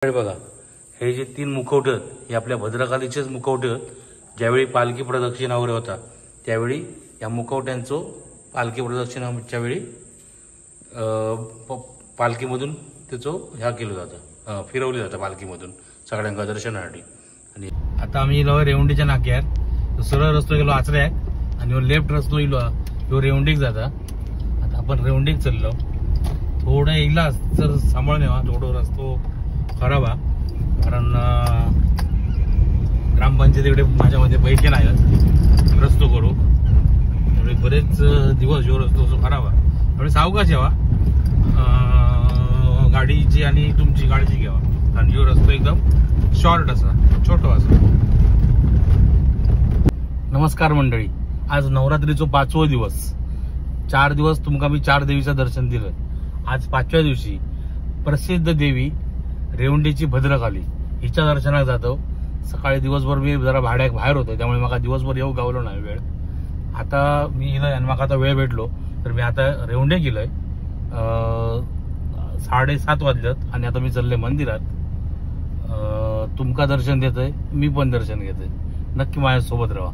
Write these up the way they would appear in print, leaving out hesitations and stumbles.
बघा, हे जे 3 मुखवटे आहेत हे आपल्या भद्रकालीचेच मुखवटे आहेत. ज्यावेळी पालखी प्रदक्षिणा वगैरे होता त्यावेळी या मुखवट्यांचं पालखी प्रदक्षिणाच्या वेळी पालखीमधून त्याचं ह्या केलं जातं, फिरवलं जातं पालखीमधून सगळ्यांना दर्शनासाठी. आणि आता आम्ही इलो रेवंडीच्या नाक्यात, सरळ रस्तो गेलो आचऱ्याक आणि लेफ्ट रस्तो इलो ह्यो रेवंडीक जाता. आता आपण रेवंडीक चललो, थोडं इला जर सांभाळून येवा, थोडं रस्तो खराब आहे कारण ग्रामपंचायतीकडे माझ्यामध्ये पैसे नाही रस्तो करू, त्यामुळे बरेच दिवस ह्यो रस्तो खराब आहे. त्यामुळे सावकाश यावा गाडीची आणि तुमची काळजी घ्यावा कारण ह्यो रस्तो एकदम शॉर्ट असा, छोटो असा. नमस्कार मंडळी, आज नवरात्रीचो 5वो दिवस. 4 दिवस तुमका मी 4 देवीचं दर्शन दिलं. आज 5व्या दिवशी प्रसिद्ध देवी रेवंडीची भद्रकाली हिच्या दर्शनाला जातो. सकाळी दिवसभर मी जरा भाड्याक बाहेर होतो त्यामुळे मला दिवसभर येऊ गावलो नाही वेळ. आता मी इलोय आणि मला आता वेळ भेटलो तर मी आता रेवंडेक गेलोय. 7:30 वाजल्यात आणि आता मी चालले मंदिरात. तुमका दर्शन देतोय, मी पण दर्शन घेतोय. नक्की माझ्यासोबत राहा.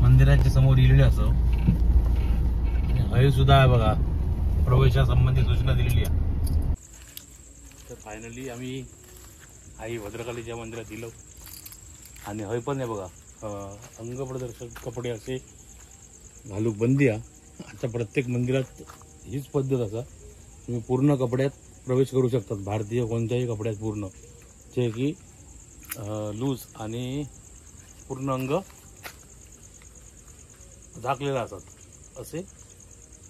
मंदिराच्या समोर इलेली असो हय सुद्धा आहे बघा, प्रवेशासंबंधी सूचना दिलेली आहे. तर फायनली आम्ही आई भद्रकालीच्या मंदिरात दिलो आणि हय पण आहे बघा, अंग प्रदर्शक कपडे असे घालूक बंदी आहे. आता प्रत्येक मंदिरात हीच पद्धत असा, तुम्ही पूर्ण कपड्यात प्रवेश करू शकतात. भारतीय कोणत्याही कपड्यात पूर्ण, जे की लूज आणि पूर्ण अंग झाकलेला असतात असे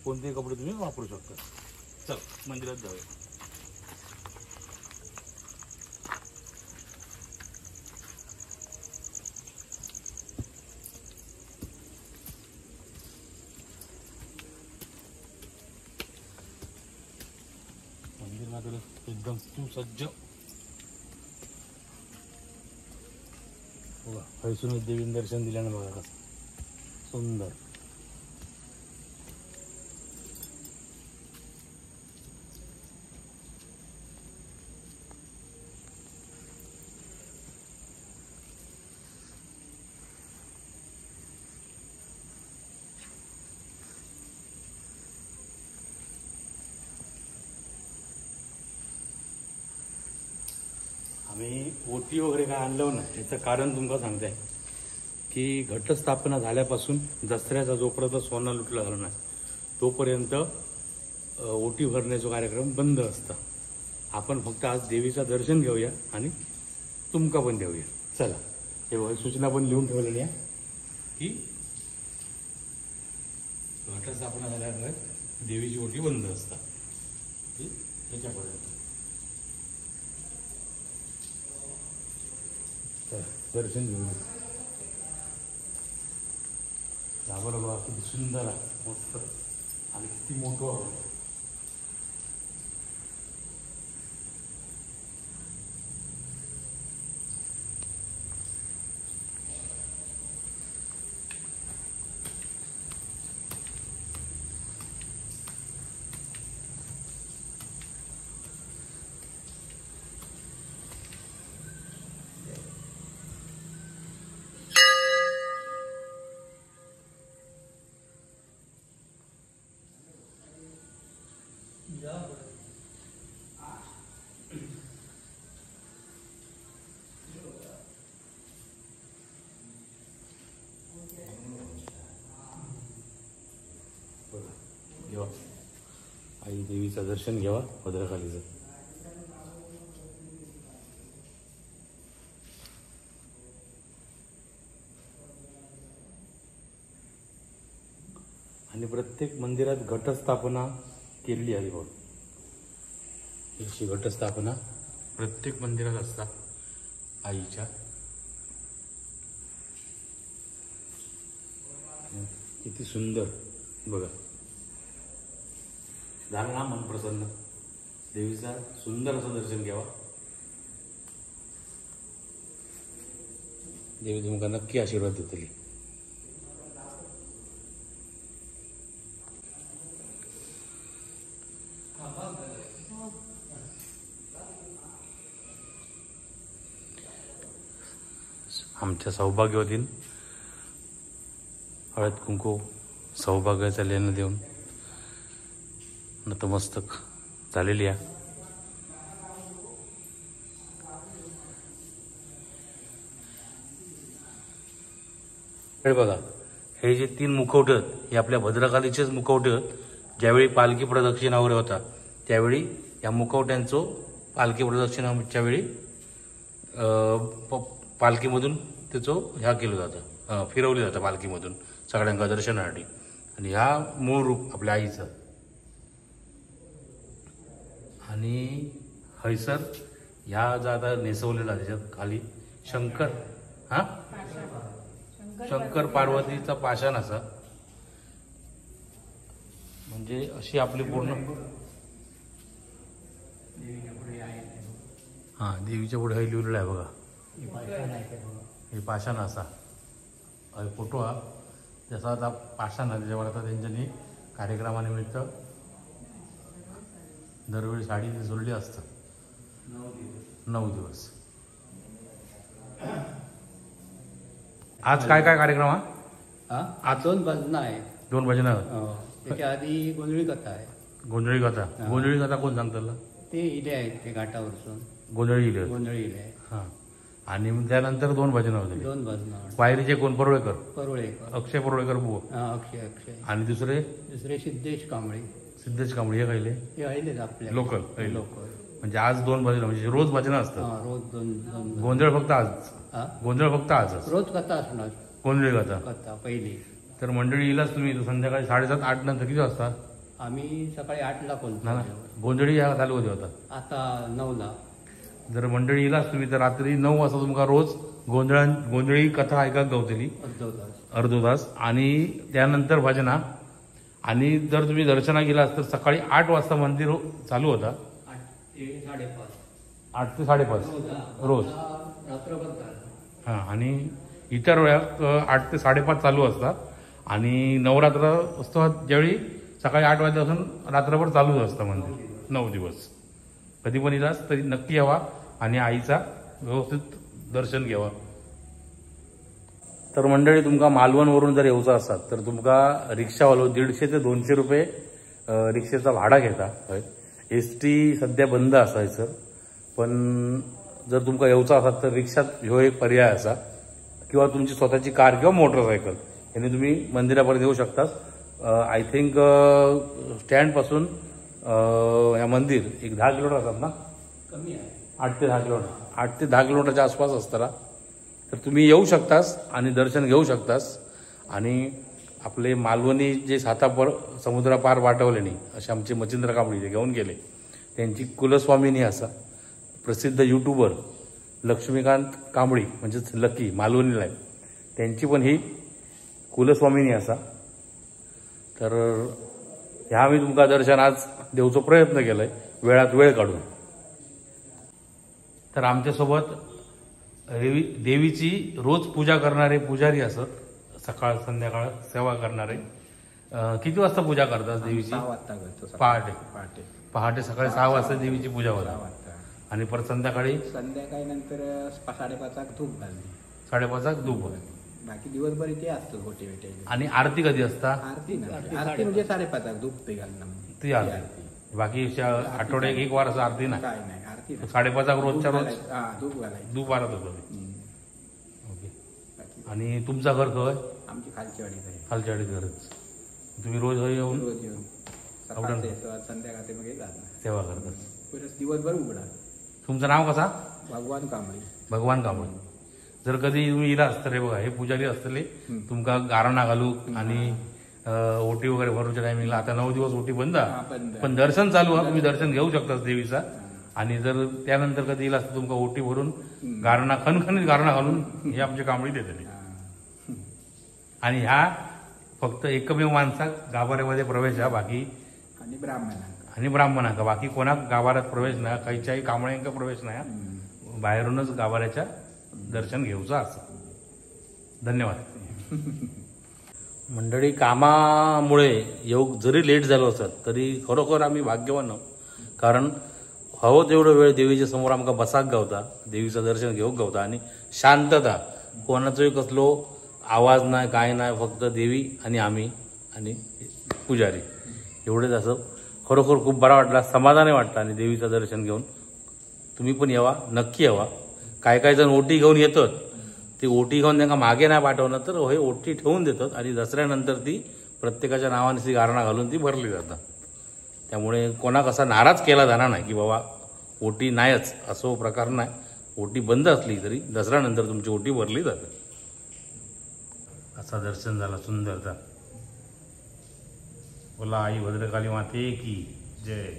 कोणतेही कपडे तुम्ही वापरू शकता. चल मंदिरात जाऊया. मंदिर मात्र एकदम सुसज्ज बघा. हैसून देवीन दर्शन दिल्यानं बघा कसं सुंदर. आम्ही ओटी वगैरे काय आणलं नाही, याचं कारण तुमका सांगताय की घटस्थापना झाल्यापासून दसऱ्याचा जोपर्यंत सोनं लुटलं झालं नाही तोपर्यंत ओटी भरण्याचा कार्यक्रम बंद असता. आपण फक्त आज देवीचं दर्शन घेऊया आणि तुमका पण देऊया. चला, हे सूचना पण लिहून ठेवलेली आहे की घटस्थापना झाल्यानंतर देवीची ओटी बंद असतात त्याच्यापर्यंत. दर्शन घेऊया. यावर बघा किती सुंदर आहे, मस्त आणि किती मोठं आहे. घेवा आई देवीचं दर्शन घ्यावा भद्रकालीचं. आणि प्रत्येक मंदिरात घटस्थापना केलेली आहे बघ. अशी घटस्थापना प्रत्येक मंदिरात असतात आईच्या. किती सुंदर बघा. झालं ना मन प्रसन्न. देवीचा सुंदर असं दर्शन घ्यावा. देवी तुमका नक्की आशीर्वाद देतली. आमच्या सौभाग्यवतीन हळद कुंकू सौभाग्याचा लेणं देऊन नतमस्तक झालेली आहे. हे बघा, हे जे 3 मुखवटे आहेत हे आपल्या भद्रकालीचेच मुखवटे आहेत. ज्यावेळी पालखी प्रदक्षिणावर होता त्यावेळी या मुखवट्यांचं पालखी प्रदक्षिणाच्या वेळी पालखीमधून त्याचं ह्या केलं जातं, फिरवलं जातं पालखीमधून सगळ्यांना दर्शनासाठी. आणि हा मूळ रूप आपल्या आईचं. आणि हैसर ह्या जाता नेसवलेला त्याच्यात खाली शंकर शंकर पार्वतीचा पाषाण असा. म्हणजे अशी आपली पूर्ण देवीच्या पुढे हे लिहिलेलं आहे बघा. हे पाषाण असा फोटो हा जसा आता पाषाण आहे त्याच्यावर आता त्यांच्यानी कार्यक्रमानिमित्त दरवेळी साडी नेसवलेली असतं. 9 दिवस. आज काय काय कार्यक्रम हा? आज 2 भजनं आहेत. 2 भजनं. त्याच्या आधी गोंधळी कथा आहे. गोंधळी कथा. गोंधळी कथा कोण सांगतं? ते इले आहेत ते घाटावरसून गोंधळी इले. गोंधळी इले. हां. आणि त्यानंतर 2 भजनं होते. 2 भजनं. पायरीचे कोण? परुळेकर. परुळेकर. अक्षय परुळेकर बुवा. अक्षय. आणि दुसरे सिद्धेश कांबळे. सिद्धेश कांबळे. हे कायले? हे आहेत आपल्या लोकल. म्हणजे आज 2 भजनं, म्हणजे रोज भजनं असतात. रोज 2 गोंधळ फक्त आज. गोंधळ फक्त आज. रोज कथा असणार. गोंधळी कथा. कथा पहिली. तर मंडळी येईलाच तुम्ही संध्याकाळी 7:30-8 नंतर किती वाजता? आम्ही सकाळी 8ला पोहोचतो. गोंधळी या चालू होते होता आता 9ला. जर मंडळी येईलाच तुम्ही तर रात्री 9 वाजता तुमका रोज गोंधळी कथा ऐकाक गावतली अर्धो तास. आणि त्यानंतर भजना. आणि जर तुम्ही दर्शना गेलास तर सकाळी 8 वाजता मंदिर चालू होता. 8 ते 5:30 रोज. हां. आणि इतर वेळात 8 ते 5:30 चालू असतात. आणि नवरात्र उत्सवात ज्यावेळी सकाळी 8 वाजल्यापासून रात्रभर चालूच असतं मंदिर 9 दिवस. कधी पण येलास तरी नक्की यावा आणि आईचा व्यवस्थित दर्शन घ्यावा. तर मंडळी तुमका मालवणवरून जर येऊचा असाल तर तुमका रिक्षावालो 150 ते 200 रुपये रिक्षेचा भाडा घेता. ST सध्या बंद असायचं. पण जर तुमका येऊचा असाल तर रिक्षात ह्यो एक पर्याय असा. किंवा तुमची स्वतःची कार किंवा मोटरसायकल याने तुम्ही मंदिरापर्यंत येऊ शकतात. आय थिंक स्टँडपासून या मंदिर एक 10 किलोमीटर असतात ना? कमी आहे. 8 ते 10 किलोमीटर. 8 ते 10 किलोमीटरच्या आसपास असताना तर तुम्ही येऊ शकतास आणि दर्शन घेऊ शकतास. आणि आपले मालवणी जे सातापर समुद्रापार वाटवलेनी असे आमचे मच्छिंद्र कांबळी जे घेऊन गेले त्यांची कुलस्वामिनी असा प्रसिद्ध यूट्यूबर लक्ष्मीकांत कांबळी म्हणजेच लकी मालवणीला आहे. त्यांची पण ही कुलस्वामिनी असा. तर ह्या आम्ही तुमका दर्शन आज देऊचा प्रयत्न केलाय वेळात वेळ काढून. तर आमच्यासोबत देवीची रोज पूजा करणारे पुजारी असत. सकाळ संध्याकाळ सेवा करणारे. किती वाजता पूजा करतात देवीची? 6 वाजता करतो. पहाटे सकाळी 6 वाजता देवीची पूजा होते. आणि परत संध्याकाळी नंतर 5:30 धूप घालली. 5:30 धूप. बाकी दिवसभर इथे असतो गोटे वेटे. आणि आरती कधी असता? आरती म्हणजे 5:30 धूप ते घालणं ती आरती. बाकी आठवड्यात 1 वार असं आरती नाही. काय नाही आरती. 5:30 रोजच्या रोज धूप घालायचं. धूप आरत होतो. ओके. आणि तुमचा घर खय? आमची खालचीवाडी. खालचीवाडीत घरच. तुम्ही रोज येऊन संध्याकाळी मग सेवा करतात. दिवसभर उघडा. तुमचं नाव कसा? भगवान कांबळे. भगवान कांबळे. जर कधी तुम्ही येला असतं रे बघा हे पुजारी असतले तुमका गारणा घालू आणि ओटी वगैरे भरूच्या टायमिंगला. आता 9 दिवस ओटी बंद पण दर्शन चालू आहे. तुम्ही दर्शन घेऊ शकता देवीचा. आणि जर त्यानंतर कधी येईल असतं तुमका ओटी भरून गारणा खणखणीत गारणा घालून हे आमचे कांबळी देतले. आणि ह्या फक्त एकमेव माणसाक गाभाऱ्यामध्ये प्रवेश आहे. बाकी आणि ब्राह्मणांका बाकी कोणाक गाभाऱ्यात प्रवेश नाही. काहीच्याही कांबळ्यांका प्रवेश नाही. बाहेरूनच गाभाऱ्याच्या दर्शन घेऊचं असं. धन्यवाद. मंडळी कामामुळे येऊ जरी लेट झालो असत तरी खरोखर आम्ही भाग्यवान आहोत. कारण हवं तेवढं वेळ देवीच्या समोर आमका बसाक गावता, देवीचं दर्शन घेऊक गावता. आणि शांतता कोणाचोही कसलो आवाज नाही, काय नाही, फक्त देवी आणि आम्ही आणि पुजारी एवढेच. असं खरोखर खूप बरा वाटला, समाधानी वाटतं. आणि देवीचं दर्शन घेऊन तुम्ही पण यावा, नक्की यावा. काय काय जण ओटी घेऊन येतात, ती ओटी घेऊन त्यांना मागे नाही पाठवणं, तर हे ओटी ठेवून देतात आणि दसऱ्यानंतर ती प्रत्येकाच्या नावाने ती गारणा घालून ती भरली जातात. त्यामुळे कोणा कसा नाराज केला जाणार नाही की बाबा ओटी नाहीच, असं प्रकार नाही. ओटी बंद असली तरी दसऱ्यानंतर तुमची ओटी भरली जाते. असा दर्शन झाला सुंदरचा. बोला आई भद्रकाली माते की जय.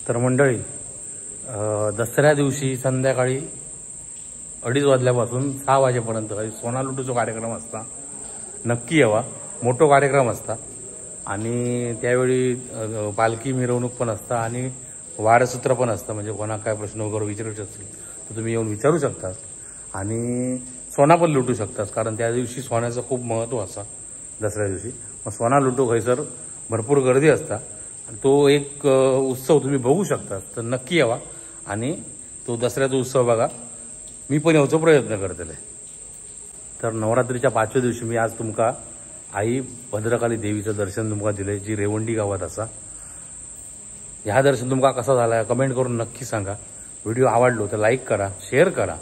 तर मंडळी, दसऱ्या दिवशी संध्याकाळी 2:30 वाजल्यापासून 6 वाजेपर्यंत सोना लुटूचा कार्यक्रम असता. नक्की यावा. मोठा कार्यक्रम असता आणि त्यावेळी पालखी मिरवणूक पण असता आणि वारसूत्र पण असतं. म्हणजे कोणा काय प्रश्न वगैरे विचारायचे असतील तर तुम्ही येऊन विचारू शकता आणि सोना पण लुटू शकतात. कारण त्या दिवशी सोन्याचं खूप महत्त्व असतं दसऱ्या दिवशी. मग सोना लुटू खैसर भरपूर गर्दी असता. तो एक उत्सव तुम्ही बघू शकता. तर नक्की यावा आणि तो दसऱ्याचा उत्सव बघा. मी पण यायचा प्रयत्न करतले. तर नवरात्रीच्या 5व्या दिवशी मी आज तुमका आई भद्रकाली देवीचं दर्शन तुमका दिले, जी रेवंडी गावात असा. ह्या दर्शन तुमका कसा झाला कमेंट करून नक्की सांगा. व्हिडिओ आवडलो तर लाईक करा, शेअर करा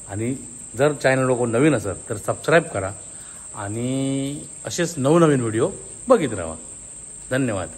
आणि जर चॅनल कोण नवीन असेल तर सबस्क्राईब करा आणि असेच नवनवीन व्हिडिओ बघित राहा. धन्यवाद.